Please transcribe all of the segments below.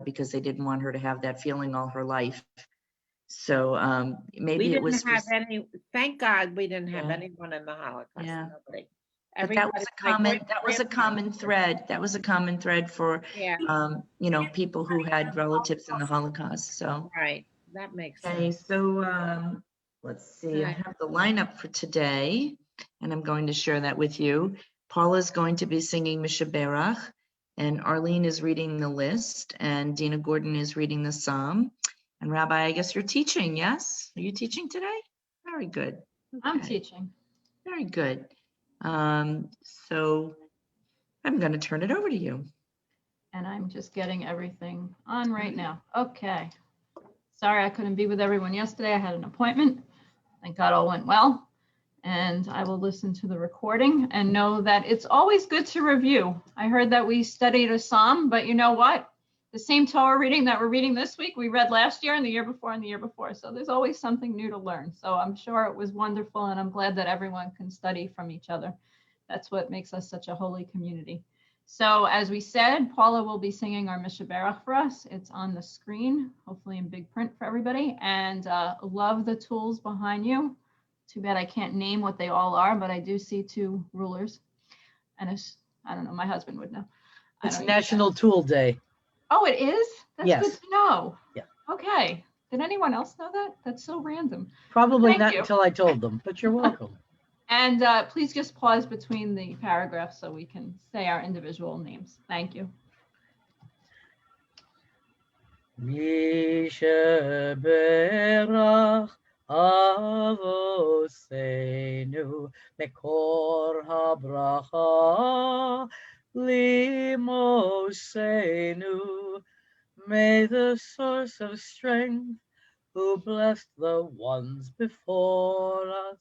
because they didn't want her to have that feeling all her life. So maybe it was. Thank God we didn't have anyone in the Holocaust. Yeah. Nobody. But that was a common thread. That was a common thread for, people who had relatives in the Holocaust. So. Right. That makes sense. Okay, so let's see. I have the lineup for today, and I'm going to share that with you. Paula is going to be singing Mishaberach, and Arlene is reading the list, and Dina Gordon is reading the Psalm. And Rabbi, I guess you're teaching, yes? Are you teaching today? Very good. Okay. I'm teaching. Very good. So I'm going to turn it over to you. And I'm just getting everything on right now. Okay. Sorry I couldn't be with everyone yesterday. I had an appointment. Thank God all went well. And I will listen to the recording and know that it's always good to review. I heard that we studied a psalm, but you know what? The same Torah reading that we're reading this week, we read last year and the year before and the year before. So there's always something new to learn. So I'm sure it was wonderful, and I'm glad that everyone can study from each other. That's what makes us such a holy community. So as we said, Paula will be singing our Mishaberach for us. It's on the screen, hopefully in big print for everybody. And love the tools behind you. Too bad I can't name what they all are, but I do see 2 rulers. And I don't know, my husband would know. It's National Tool Day. Oh, it is? That's Yes. good to know. Yeah. Okay. Did anyone else know that? That's so random. Probably Thank not you. until I told them, but you're welcome. And please just pause between the paragraphs so we can say our individual names. Thank you. Mishaberach Avosenu Mekor habracha Limosenu. May the source of strength, who blessed the ones before us,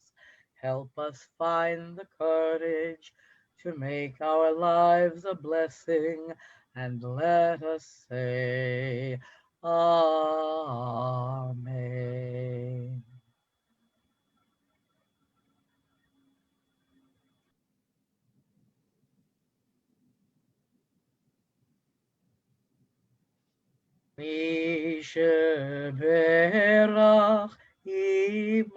help us find the courage to make our lives a blessing, and let us say Amen. Mishaberach Imosenu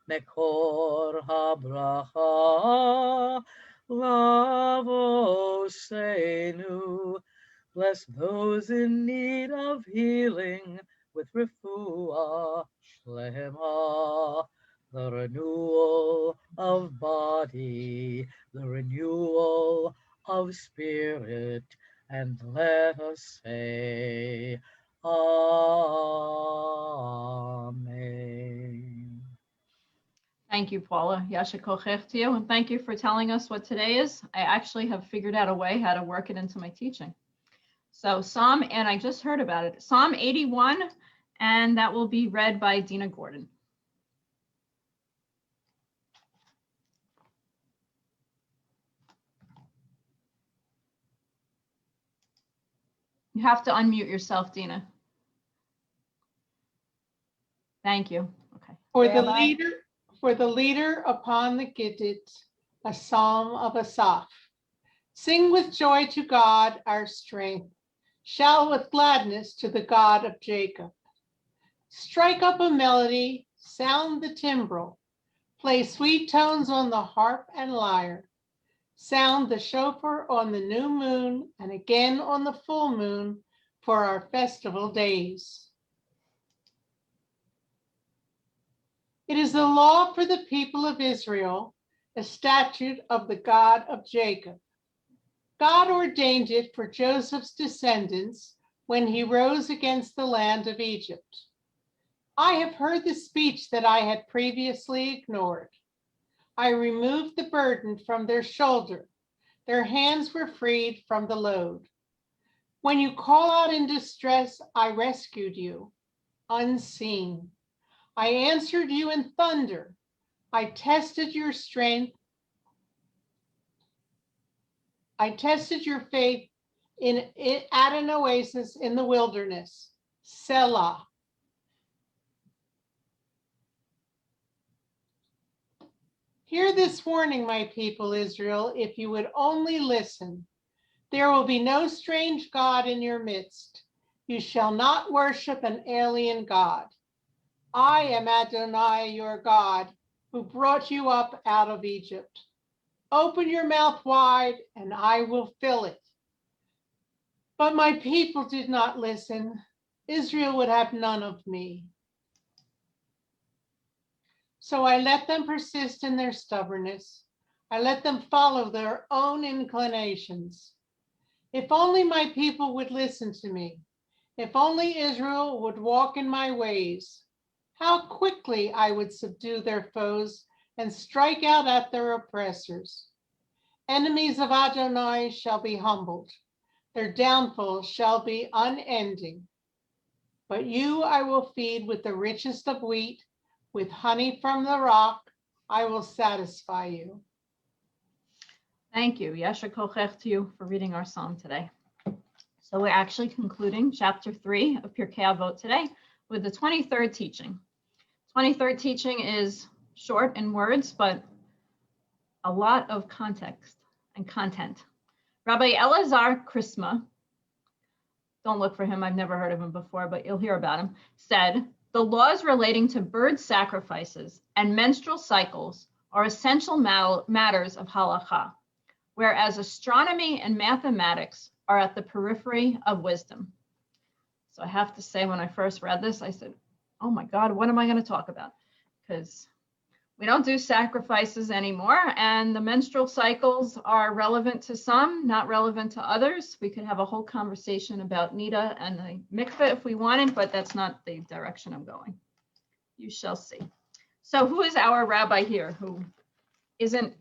Mekor habracha Lavosenu. Bless those in need of healing with refuah shlema, the renewal of body, the renewal of spirit, and let us say Amen. Thank you, Paula. Yasha kochech to you. And thank you for telling us what today is. I actually have figured out a way how to work it into my teaching. So Psalm, and I just heard about it, Psalm 81, and that will be read by Dina Gordon. You have to unmute yourself, Dina. Thank you. Okay. For the leader upon the gittite, a psalm of Asaph. Sing with joy to God, our strength. Shout with gladness to the God of Jacob. Strike up a melody, sound the timbrel. Play sweet tones on the harp and lyre. Sound the shofar on the new moon and again on the full moon for our festival days. It is the law for the people of Israel, a statute of the God of Jacob. God ordained it for Joseph's descendants when he rose against the land of Egypt. I have heard the speech that I had previously ignored. I removed the burden from their shoulder. Their hands were freed from the load. When you call out in distress, I rescued you, unseen. I answered you in thunder. I tested your strength. I tested your faith at an oasis in the wilderness, Selah. Hear this warning, my people Israel, if you would only listen. There will be no strange God in your midst. You shall not worship an alien God. I am Adonai, your God, who brought you up out of Egypt. Open your mouth wide, and I will fill it. But my people did not listen. Israel would have none of me. So I let them persist in their stubbornness. I let them follow their own inclinations. If only my people would listen to me. If only Israel would walk in my ways. How quickly I would subdue their foes and strike out at their oppressors. Enemies of Adonai shall be humbled. Their downfall shall be unending. But you I will feed with the richest of wheat, with honey from the rock. I will satisfy you. Thank you. Yasher kochech to you for reading our psalm today. So we're actually concluding chapter 3 of Pirkei Avot today with the 23rd teaching. 23rd teaching is short in words, but a lot of context and content. Rabbi Elazar Krisma, don't look for him, I've never heard of him before, but you'll hear about him, said, the laws relating to bird sacrifices and menstrual cycles are essential matters of halakha, whereas astronomy and mathematics are at the periphery of wisdom. So I have to say, when I first read this, I said, oh my God, what am I going to talk about? Because we don't do sacrifices anymore, and the menstrual cycles are relevant to some, not relevant to others. We could have a whole conversation about Nida and the mikveh if we wanted, but that's not the direction I'm going. You shall see. So who is our rabbi here who isn't,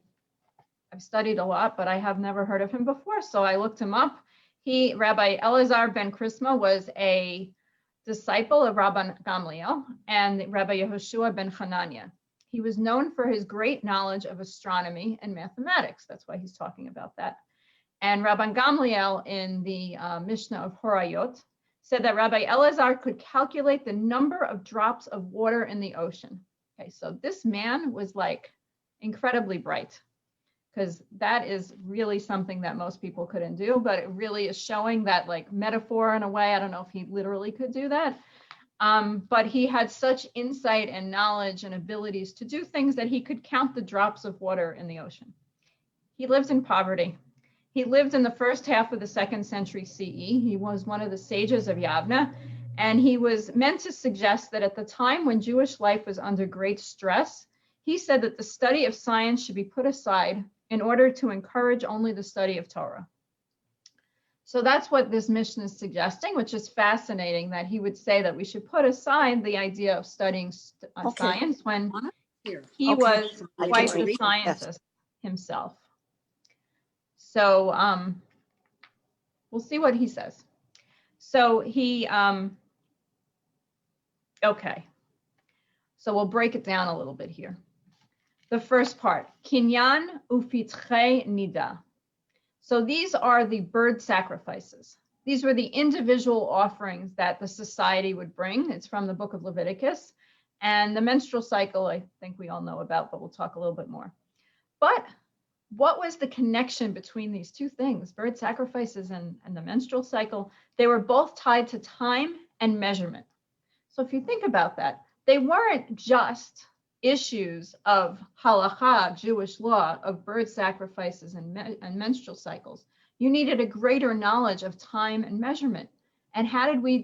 I've studied a lot, but I have never heard of him before, so I looked him up. Rabbi Elazar ben Krisma was a disciple of Rabban Gamliel and Rabbi Yehoshua ben Hananiah. He was known for his great knowledge of astronomy and mathematics. That's why he's talking about that. And Rabban Gamliel in the Mishnah of Horayot said that Rabbi Elazar could calculate the number of drops of water in the ocean. Okay, so this man was like incredibly bright, because that is really something that most people couldn't do, but it really is showing that like metaphor in a way. I don't know if he literally could do that. But he had such insight and knowledge and abilities to do things that he could count the drops of water in the ocean. He lived in poverty. He lived in the first half of the 2nd century CE. He was one of the sages of Yavna, and he was meant to suggest that at the time when Jewish life was under great stress, he said that the study of science should be put aside in order to encourage only the study of Torah. So that's what this mission is suggesting, which is fascinating, that he would say that we should put aside the idea of studying science when he was quite the scientist himself. So we'll see what he says. So okay. So we'll break it down a little bit here. The first part, kinyan ufitchei nida. So these are the bird sacrifices. These were the individual offerings that the society would bring. It's from the book of Leviticus. And the menstrual cycle, I think we all know about, but we'll talk a little bit more. But what was the connection between these two things, bird sacrifices and the menstrual cycle? They were both tied to time and measurement. So if you think about that, they weren't just issues of halakha, Jewish law, of bird sacrifices and menstrual cycles. You needed a greater knowledge of time and measurement. And how did we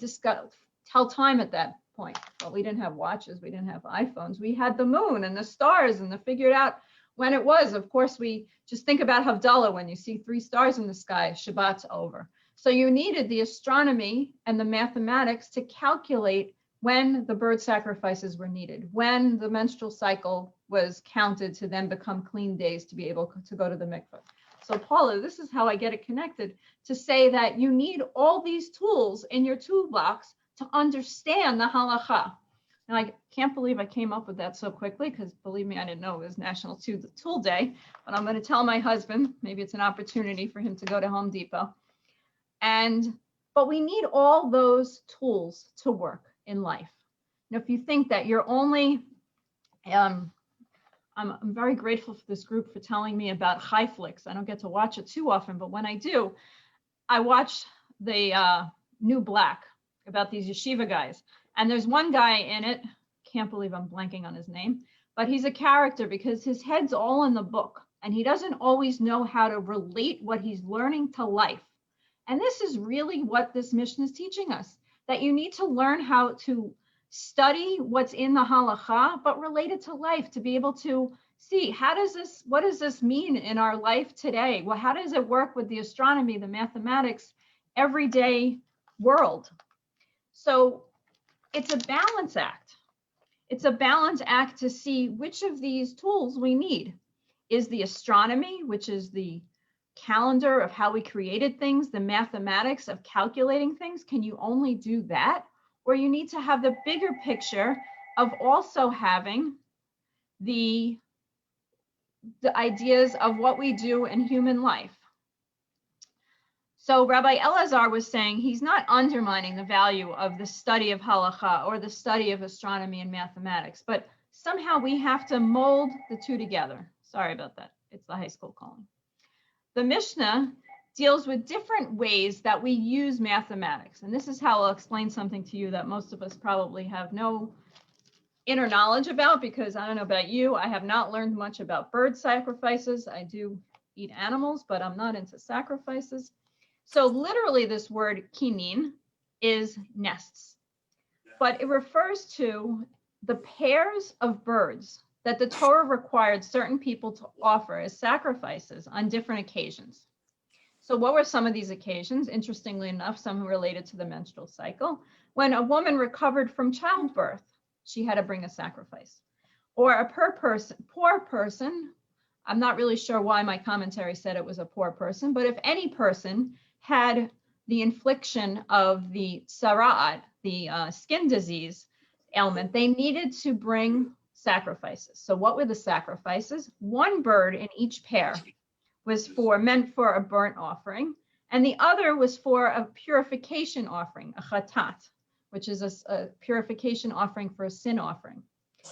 tell time at that point? Well, we didn't have watches, we didn't have iPhones. We had the moon and the stars and figured out when it was. Of course, we just think about Havdalah. When you see 3 stars in the sky, Shabbat's over. So you needed the astronomy and the mathematics to calculate when the bird sacrifices were needed, when the menstrual cycle was counted to then become clean days to be able to go to the mikveh. So Paula, this is how I get it connected, to say that you need all these tools in your toolbox to understand the halakha. And I can't believe I came up with that so quickly, because believe me, I didn't know it was National Tool Day, but I'm going to tell my husband, maybe it's an opportunity for him to go to Home Depot. But we need all those tools to work in life. Now, if you think that you're only, I'm very grateful for this group for telling me about Chai Flicks. I don't get to watch it too often, but when I do, I watched the New Black about these yeshiva guys, and there's one guy in it, can't believe I'm blanking on his name, but he's a character because his head's all in the book and he doesn't always know how to relate what he's learning to life. And this is really what this mission is teaching us, that you need to learn how to study what's in the halakha, but relate it to life, to be able to see what does this mean in our life today? Well, how does it work with the astronomy, the mathematics, everyday world? So it's a balance act. It's a balance act to see which of these tools we need. Is the astronomy, which is the calendar of how we created things, the mathematics of calculating things, can you only do that? Or you need to have the bigger picture of also having the ideas of what we do in human life. So Rabbi Elazar was saying he's not undermining the value of the study of halakha or the study of astronomy and mathematics, but somehow we have to mold the two together. Sorry about that. It's the high school calling. The Mishnah deals with different ways that we use mathematics. And this is how I'll explain something to you that most of us probably have no inner knowledge about, because I don't know about you, I have not learned much about bird sacrifices. I do eat animals, but I'm not into sacrifices. So literally this word kinin is nests, but it refers to the pairs of birds that the Torah required certain people to offer as sacrifices on different occasions. So what were some of these occasions? Interestingly enough, some related to the menstrual cycle. When a woman recovered from childbirth, she had to bring a sacrifice. Or a poor person, I'm not really sure why my commentary said it was a poor person, but if any person had the infliction of the sara'at, the skin disease ailment, they needed to bring sacrifices. So what were the sacrifices? One bird in each pair was meant for a burnt offering, and the other was for a purification offering, a chatat, which is a purification offering for a sin offering.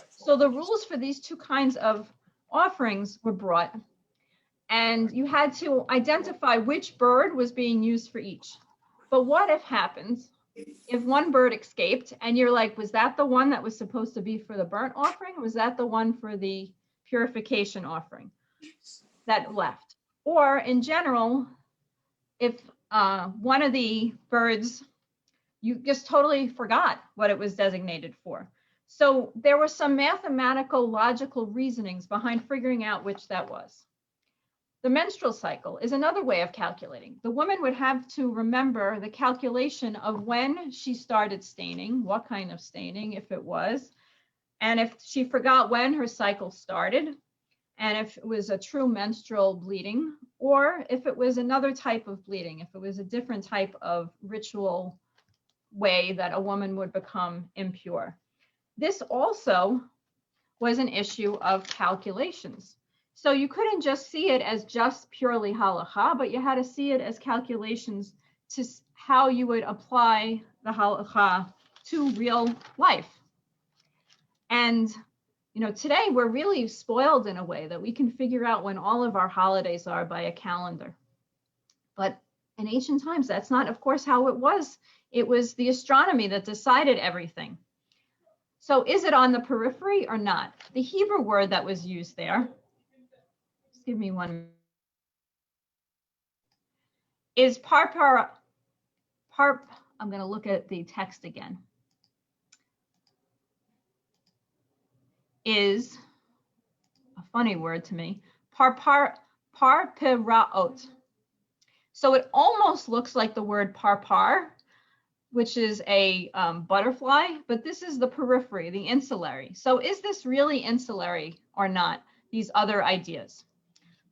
So the rules for these two kinds of offerings were brought, and you had to identify which bird was being used for each. But what happens if one bird escaped and you're like, was that the one that was supposed to be for the burnt offering? Or was that the one for the purification offering that left? Or in general, if one of the birds, you just totally forgot what it was designated for. So there were some mathematical, logical reasonings behind figuring out which that was. The menstrual cycle is another way of calculating. The woman would have to remember the calculation of when she started staining, what kind of staining, if it was, and if she forgot when her cycle started, and if it was a true menstrual bleeding, or if it was another type of bleeding, if it was a different type of ritual way that a woman would become impure. This also was an issue of calculations. So you couldn't just see it as just purely halakha, but you had to see it as calculations to how you would apply the halakha to real life. And today we're really spoiled in a way that we can figure out when all of our holidays are by a calendar. But in ancient times, that's not, of course, how it was. It was the astronomy that decided everything. So is it on the periphery or not? The Hebrew word that was used there, just give me one, is I'm going to look at the text again. Is a funny word to me, parpiraot. So it almost looks like the word parpar, which is a butterfly, but this is the periphery, the insulary. So is this really insulary or not? These other ideas.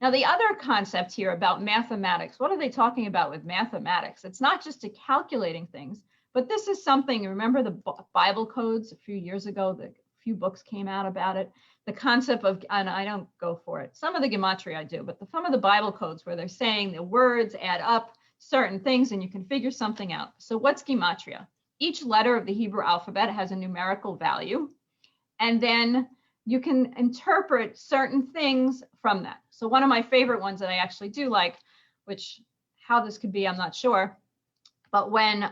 Now, the other concept here about mathematics, what are they talking about with mathematics? It's not just to calculating things, but this is something, remember the Bible codes a few years ago, the few books came out about it, the concept of, and I don't go for it, some of the gematria I do, but some of the Bible codes where they're saying the words add up certain things and you can figure something out. So what's gematria? Each letter of the Hebrew alphabet has a numerical value, and then you can interpret certain things from that. So one of my favorite ones that I actually do like, which how this could be, I'm not sure. But when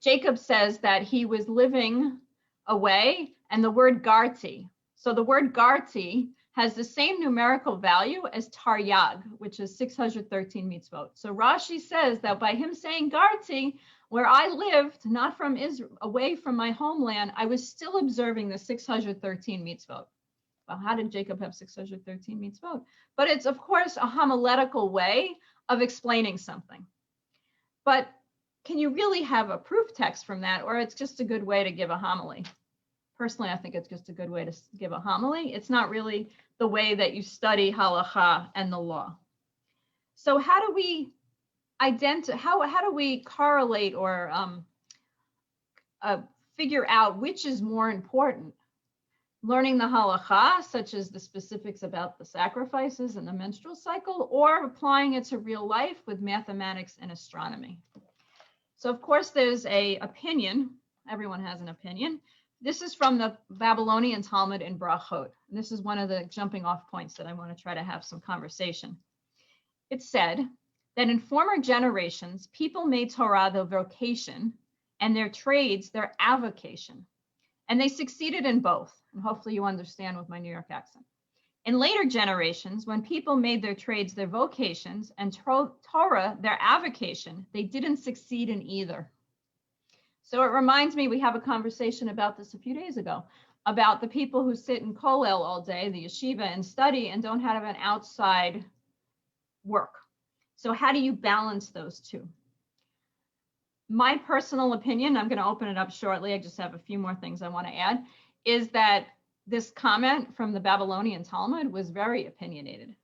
Jacob says that he was living away, and the word garti. So the word garti has the same numerical value as taryag, which is 613 mitzvot. So Rashi says that by him saying garti, where I lived, not from Israel, away from my homeland, I was still observing the 613 mitzvot. Well, how did Jacob have 613 mitzvot? But it's, of course, a homiletical way of explaining something. But can you really have a proof text from that, or it's just a good way to give a homily? Personally, I think it's just a good way to give a homily. It's not really the way that you study halacha and the law. So how do we how do we correlate or figure out which is more important? Learning the halacha, such as the specifics about the sacrifices and the menstrual cycle, or applying it to real life with mathematics and astronomy. So of course there's a opinion, everyone has an opinion. This is from the Babylonian Talmud in Brachot. And this is one of the jumping off points that I want to try to have some conversation. It said that in former generations, people made Torah their vocation and their trades their avocation. And they succeeded in both. And hopefully you understand with my New York accent. In later generations, when people made their trades their vocations and Torah their avocation, they didn't succeed in either. So it reminds me, we have a conversation about this a few days ago, about the people who sit in kollel all day, the yeshiva, and study and don't have an outside work. So how do you balance those two? My personal opinion, I'm going to open it up shortly, I just have a few more things I want to add, is that this comment from the Babylonian Talmud was very opinionated,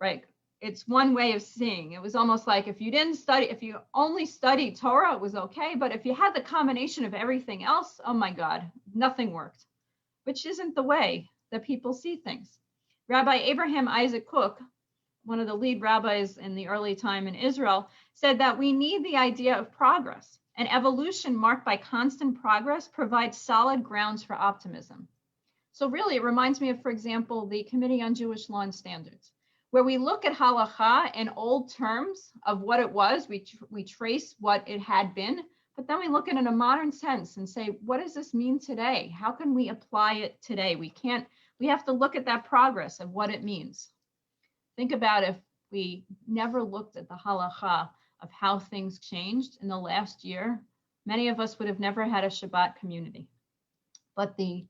right? It's one way of seeing. It was almost like if you didn't study, if you only studied Torah, it was okay. But if you had the combination of everything else, oh my God, nothing worked, which isn't the way that people see things. Rabbi Abraham Isaac Kook, one of the lead rabbis in the early time in Israel, said that we need the idea of progress. And evolution marked by constant progress provides solid grounds for optimism. So really, it reminds me of, for example, the Committee on Jewish Law and Standards, where we look at halacha in old terms of what it was, we trace what it had been, but then we look at it in a modern sense and say, what does this mean today? How can we apply it today? We have to look at that progress of what it means. Think about if we never looked at the halacha of how things changed in the last year, many of us would have never had a Shabbat community. But the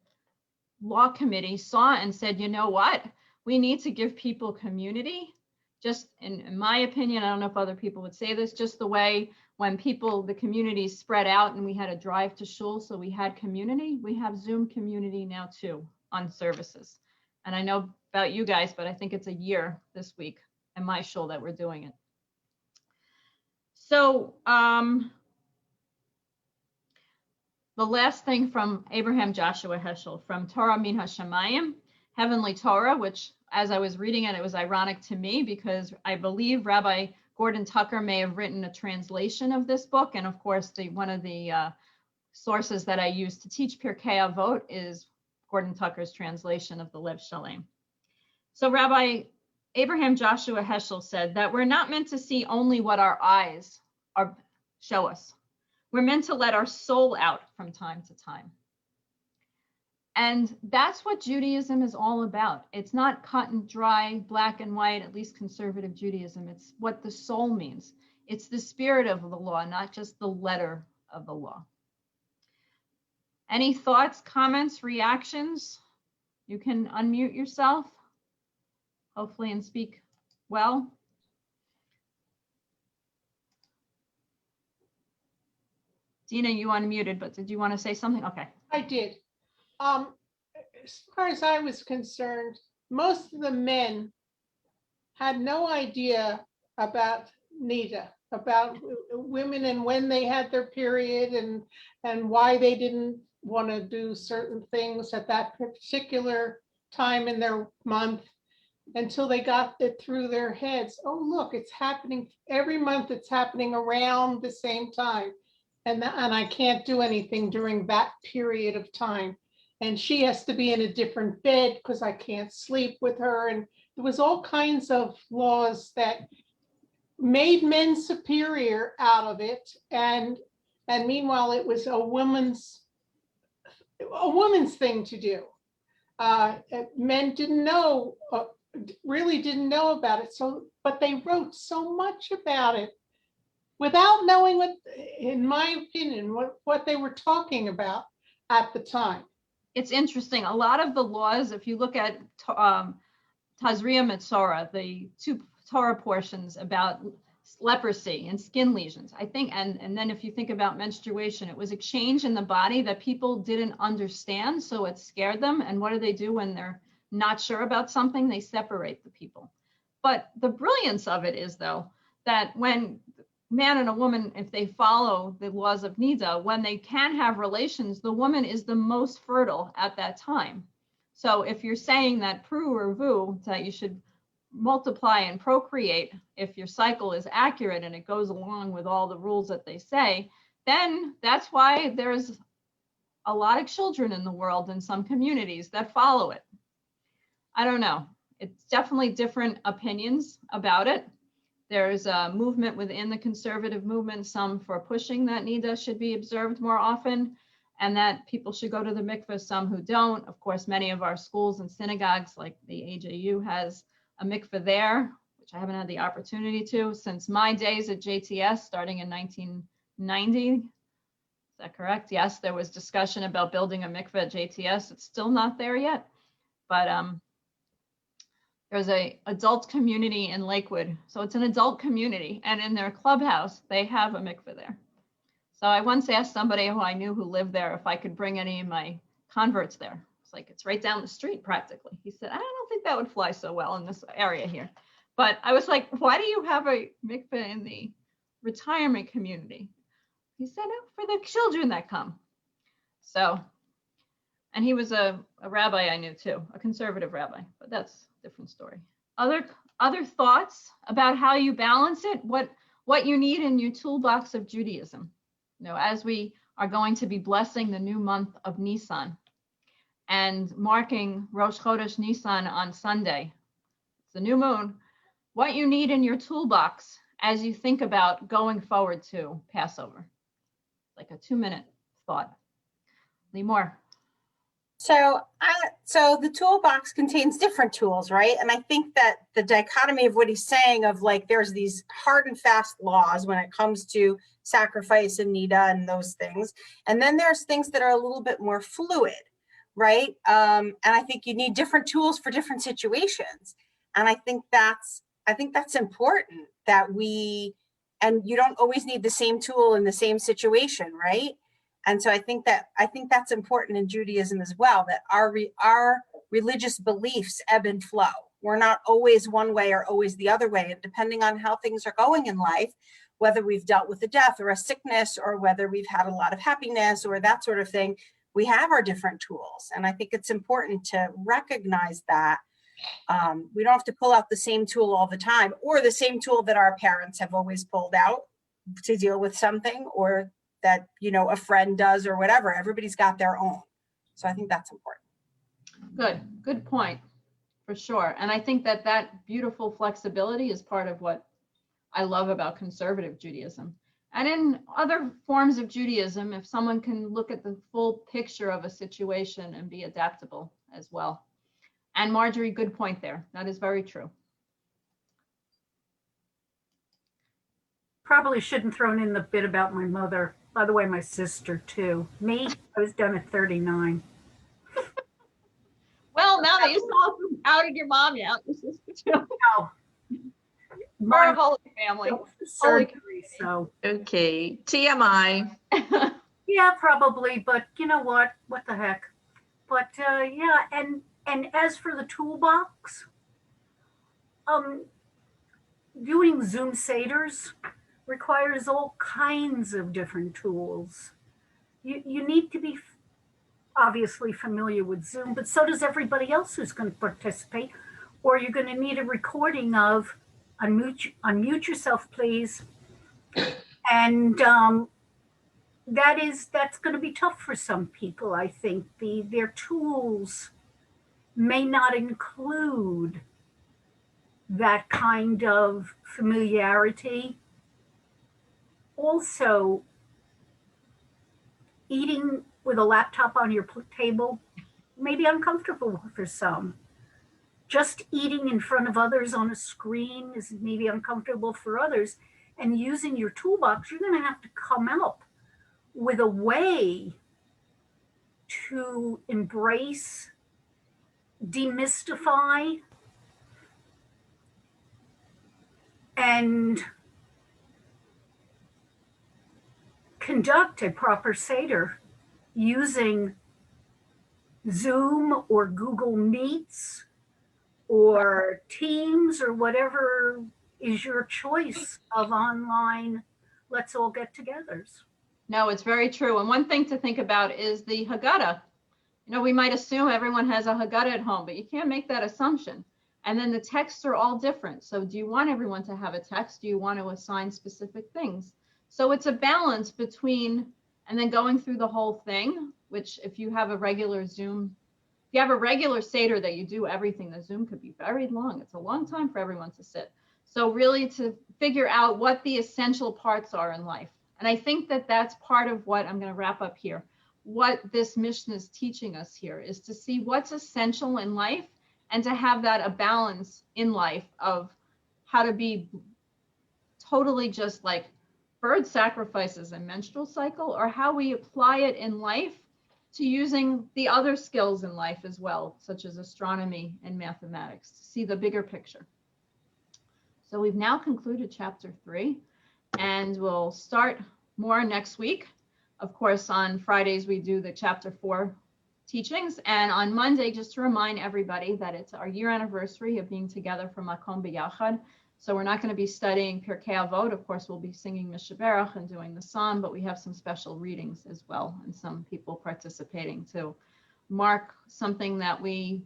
law committee saw and said, you know what? We need to give people community. Just in my opinion, I don't know if other people would say this, just the way when the community spread out and we had to drive to shul, so we had community. We have Zoom community now too on services. And I know about you guys, but I think it's a year this week in my shul that we're doing it. So the last thing from Abraham Joshua Heschel, from Torah Min HaShamayim, Heavenly Torah, which as I was reading it, it was ironic to me because I believe Rabbi Gordon Tucker may have written a translation of this book. And of course, one of the sources that I use to teach Pirkei Avot is Gordon Tucker's translation of the Lev Shalem. So Rabbi Abraham Joshua Heschel said that we're not meant to see only what our eyes show us. We're meant to let our soul out from time to time. And that's what Judaism is all about. It's not cut and dry, black and white, at least conservative Judaism. It's what the soul means. It's the spirit of the law, not just the letter of the law. Any thoughts, comments, reactions? You can unmute yourself, hopefully, and speak well. Dina, you unmuted, but did you want to say something? Okay. I did. As far as I was concerned, most of the men had no idea about Nida, about women and when they had their period and why they didn't want to do certain things at that particular time in their month until they got it through their heads. Oh, look, it's happening every month. It's happening around the same time. And I can't do anything during that period of time. And she has to be in a different bed because I can't sleep with her. And there was all kinds of laws that made men superior out of it, and meanwhile it was a woman's thing to do. Men didn't know, really didn't know about it. So, but they wrote so much about it without knowing what, in my opinion, what they were talking about at the time. It's interesting. A lot of the laws, if you look at Tazria Metzora, the 2 Torah portions about leprosy and skin lesions, I think, and then if you think about menstruation, it was a change in the body that people didn't understand, so it scared them. And what do when they're not sure about something? They separate the people. But the brilliance of it is, though, that when man and a woman, if they follow the laws of Nida, when they can have relations, the woman is the most fertile at that time. So if you're saying that pru or vu, that you should multiply and procreate, if your cycle is accurate and it goes along with all the rules that they say, then that's why there's a lot of children in the world in some communities that follow it. I don't know. It's definitely different opinions about it. There's a movement within the conservative movement, some for pushing that Nida should be observed more often and that people should go to the mikveh, some who don't. Of course, many of our schools and synagogues, like the AJU, has a mikveh there, which I haven't had the opportunity to since my days at JTS, starting in 1990. Is that correct? Yes, there was discussion about building a mikveh at JTS. It's still not there yet, but there's a adult community in Lakewood. So it's an adult community, and in their clubhouse, they have a mikveh there. So I once asked somebody who I knew who lived there if I could bring any of my converts there. It's like, it's right down the street practically. He said, I don't think that would fly so well in this area here. But I was like, why do you have a mikveh in the retirement community? He said, oh, for the children that come. So, and he was a rabbi I knew too, a conservative rabbi, but that's a different story. Other thoughts about how you balance it, what you need in your toolbox of Judaism. You know, as we are going to be blessing the new month of Nisan and marking Rosh Chodesh Nisan on Sunday, it's the new moon, what you need in your toolbox as you think about going forward to Passover. Like a 2-minute thought. Limor. So the toolbox contains different tools, right? And I think that the dichotomy of what he's saying of like, there's these hard and fast laws when it comes to sacrifice and nida and those things. And then there's things that are a little bit more fluid, right? And I think you need different tools for different situations. And I think that's important that and you don't always need the same tool in the same situation, right? And so I think that's important in Judaism as well, that our religious beliefs ebb and flow. We're not always one way or always the other way. And depending on how things are going in life, whether we've dealt with a death or a sickness, or whether we've had a lot of happiness or that sort of thing, we have our different tools. And I think it's important to recognize that. We don't have to pull out the same tool all the time, or the same tool that our parents have always pulled out to deal with something, or that, you know, a friend does or whatever. Everybody's got their own. So I think that's important. Good point, for sure. And I think that beautiful flexibility is part of what I love about conservative Judaism. And in other forms of Judaism, if someone can look at the full picture of a situation and be adaptable as well. And Marjorie, good point there. That is very true. Probably shouldn't thrown in the bit about my mother. By the way, my sister too. Me, I was done at 39. Well, now that you outed your mom, yeah, your sister too. No. Our holy family. Surgery, so. Okay, TMI. Yeah, probably, but you know what? What the heck? But yeah, and as for the toolbox, doing Zoom Seders requires all kinds of different tools. You need to be obviously familiar with Zoom, but so does everybody else who's going to participate, or you're going to need a recording of unmute yourself, please. And that's going to be tough for some people. I think their tools may not include that kind of familiarity. Also, eating with a laptop on your table may be uncomfortable for some. Just eating in front of others on a screen is maybe uncomfortable for others. And using your toolbox, you're going to have to come up with a way to embrace, demystify, and conduct a proper Seder using Zoom or Google Meets or Teams or whatever is your choice of online let's all get togethers. No, it's very true. And one thing to think about is the Haggadah. You know, we might assume everyone has a Haggadah at home, but you can't make that assumption. And then the texts are all different. So do you want everyone to have a text? Do you want to assign specific things? So it's a balance between, and then going through the whole thing, which if you have a regular Zoom, if you have a regular Seder that you do everything, the Zoom could be very long. It's a long time for everyone to sit. So really to figure out what the essential parts are in life. And I think that that's part of what I'm going to wrap up here. What this mission is teaching us here is to see what's essential in life and to have that a balance in life of how to be totally just like bird sacrifices and menstrual cycle, or how we apply it in life to using the other skills in life as well, such as astronomy and mathematics, to see the bigger picture. So we've now concluded chapter 3, and we'll start more next week. Of course, on Fridays, we do the chapter 4 teachings. And on Monday, just to remind everybody that it's our year anniversary of being together for Makom B'Yachad. So we're not going to be studying Pirkei Avot. Of course, we'll be singing Mishaberach and doing the psalm, but we have some special readings as well, and some people participating to mark something that we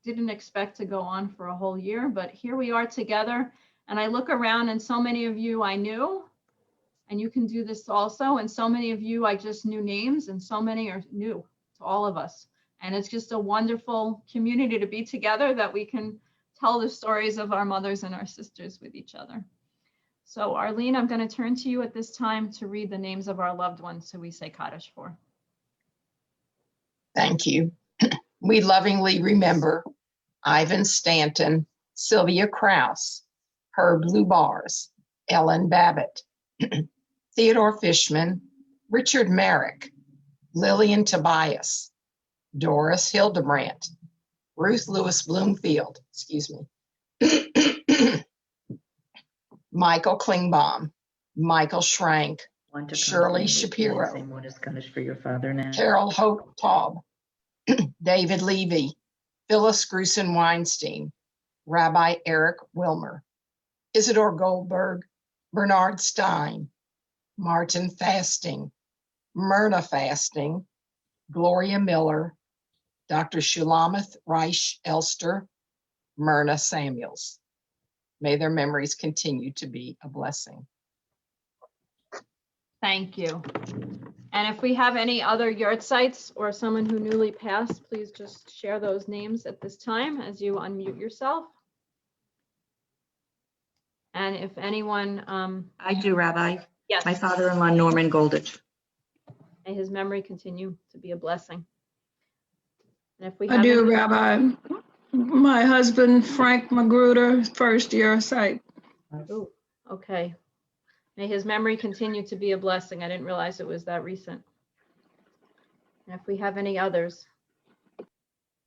didn't expect to go on for a whole year. But here we are together. And I look around and so many of you I knew, and you can do this also. And so many of you I just knew names, and so many are new to all of us. And it's just a wonderful community to be together, that we can tell the stories of our mothers and our sisters with each other. So Arlene, I'm going to turn to you at this time to read the names of our loved ones who we say Kaddish for. Thank you. We lovingly remember Ivan Stanton, Sylvia Krause, Herb Lubars, Ellen Babbitt, Theodore Fishman, Richard Merrick, Lillian Tobias, Doris Hildebrandt, Ruth Lewis Bloomfield, Michael Klingbaum, Michael Schrank, Shirley Shapiro, What is Kaddish for your father now? Carol Hope Taub, David Levy, Phyllis Grusin Weinstein, Rabbi Eric Wilmer, Isidore Goldberg, Bernard Stein, Martin Fasting, Myrna Fasting, Gloria Miller, Dr. Shulamith Reich Elster, Myrna Samuels. May their memories continue to be a blessing. Thank you. And if we have any other yard sites or someone who newly passed, please just share those names at this time as you unmute yourself. And if anyone, I do, Rabbi. yes, My father-in-law, Norman Goldich. may his memory continue to be a blessing. And if we I have do, any- Rabbi. My husband, Frank Magruder, first year site. Oh, okay. May his memory continue to be a blessing. I didn't realize it was that recent. And if we have any others,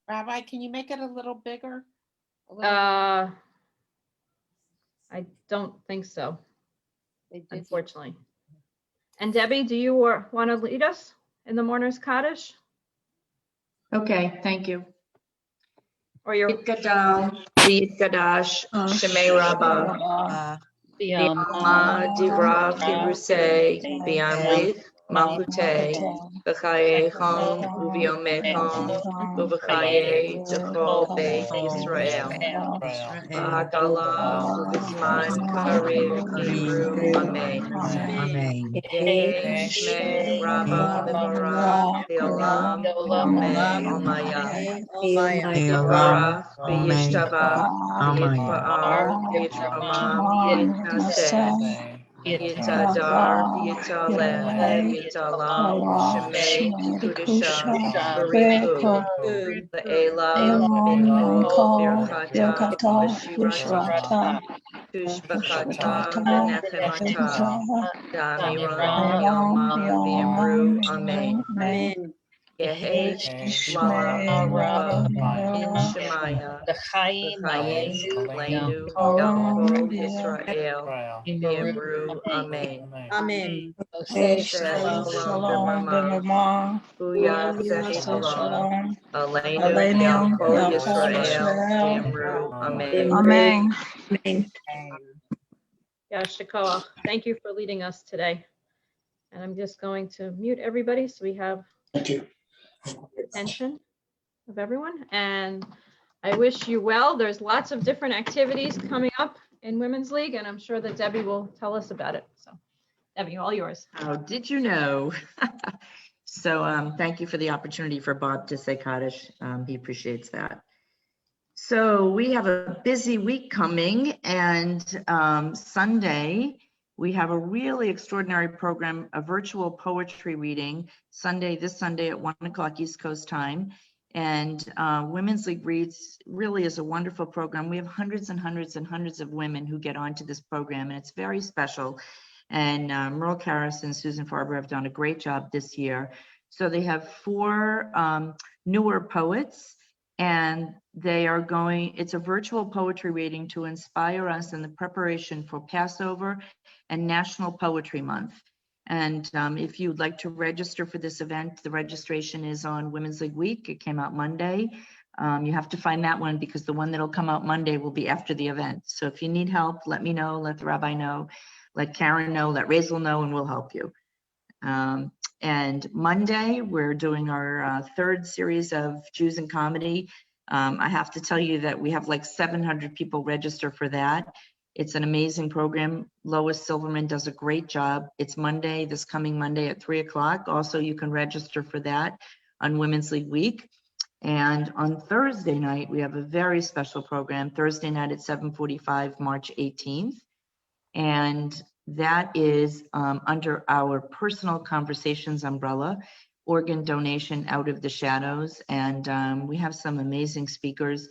Rabbi, can you make it a little bigger? I don't think so, They did. unfortunately. And Debbie, do you want to lead us in the mourner's Kaddish? Okay, thank you. Or your Gadal, Gadash, Shemei Rabbah, Bialma, Divra, Firusei, Biamlich, Malchute, B'chayechon, Uviomechon, Uvachaye, Dechol Beit Yisrael. Bahagalah, Ubizman, Karev, Yimru, Amen. Amen. Yehi Shmei Rabba Mevarach Leolam Amen Omaya. Yivarach V'yishtabach V'yitpa'al V'yitromam V'yitnaseh V'yitadar V'yitalech V'yitalam Shemei Kedusha Barichu Le'elav Min Kol Birchata V'Shirata Tushbachata V'Nechemata Damiram Yomam V'Yamru Amen. Yehi La Rabba In Shemaya L'chaim Leinu Yachol Yisrael V'Yamru Amen. Amen. Shalom B'Ramah B'Yaseh Shalom Aleinu Yachol Yisrael V'Yamru Amen. Amen. Yashikoach, thank you for leading us today. And I'm just going to mute everybody so we have attention of everyone. And I wish you well. There's lots of different activities coming up in Women's League, and I'm sure that Debbie will tell us about it. So Debbie, all yours. How did you know? So thank you for the opportunity for Bob to say Kaddish. He appreciates that. So we have a busy week coming, and Sunday, we have a really extraordinary program, a virtual poetry reading this Sunday at 1 o'clock East Coast time. And Women's League Reads really is a wonderful program. We have hundreds and hundreds and hundreds of women who get onto this program, and it's very special. And Merle Karras and Susan Farber have done a great job this year. So they have 4 newer poets, and it's a virtual poetry reading to inspire us in the preparation for Passover and National Poetry Month. And if you'd like to register for this event, the registration is on Women's League Week. It came out Monday. You have to find that one because the one that'll come out Monday will be after the event. So if you need help, let me know, let the rabbi know, let Karen know, let Razel know, and we'll help you. And Monday, we're doing our 3rd series of Jews in Comedy. I have to tell you that we have like 700 people register for that. It's an amazing program. Lois Silverman does a great job. It's Monday, this coming Monday at 3 o'clock. Also, you can register for that on Women's League Week. And on Thursday night, we have a very special program, Thursday night at 7:45, March 18th. And that is under our Personal Conversations umbrella, Organ Donation Out of the Shadows. And we have some amazing speakers.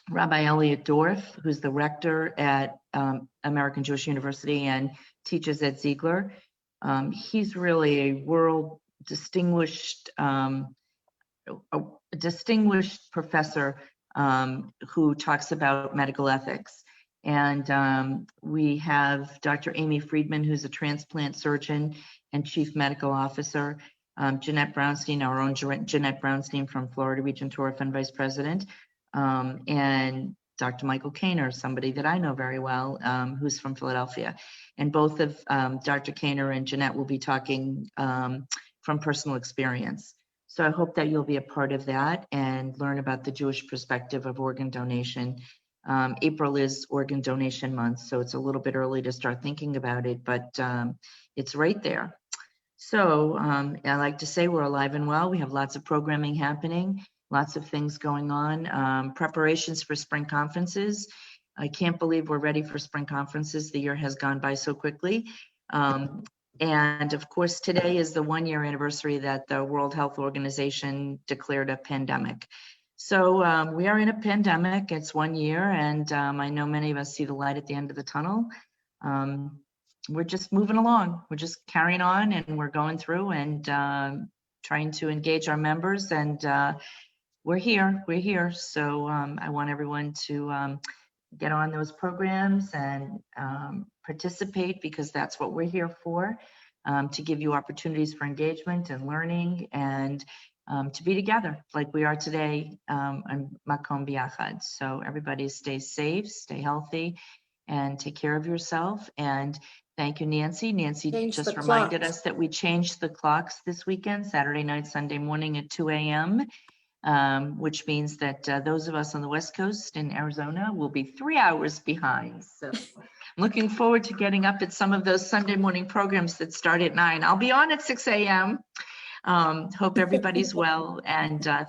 Rabbi Elliot Dorff, who's the rector at American Jewish University and teaches at Ziegler. He's really a world distinguished professor who talks about medical ethics. And we have Dr. Amy Friedman, who's a transplant surgeon and chief medical officer. Jeanette Brownstein, our own Jeanette Brownstein from Florida Region Torf and vice president. And Dr. Michael Kaner, somebody that I know very well, who's from Philadelphia. And both of Dr. Kaner and Jeanette will be talking from personal experience. So I hope that you'll be a part of that and learn about the Jewish perspective of organ donation. April is Organ Donation Month, so it's a little bit early to start thinking about it, but it's right there. So I like to say we're alive and well. We have lots of programming happening, lots of things going on, preparations for spring conferences. I can't believe we're ready for spring conferences. The year has gone by so quickly. And of course, today is the 1-year anniversary that the World Health Organization declared a pandemic. So we are in a pandemic. It's 1 year, and I know many of us see the light at the end of the tunnel. We're just moving along. We're just carrying on, and we're going through and trying to engage our members. And we're here. We're here. So I want everyone to get on those programs and participate, because that's what we're here for, to give you opportunities for engagement and learning, and to be together like we are today on Makom Biachad. So everybody stay safe, stay healthy, and take care of yourself. And thank you, Nancy. Nancy Change just the reminded clocks. us that we changed the clocks this weekend, Saturday night, Sunday morning at 2 a.m., which means that those of us on the West Coast in Arizona will be 3 hours behind. So I'm looking forward to getting up at some of those Sunday morning programs that start at 9. I'll be on at 6 a.m. Hope everybody's well, and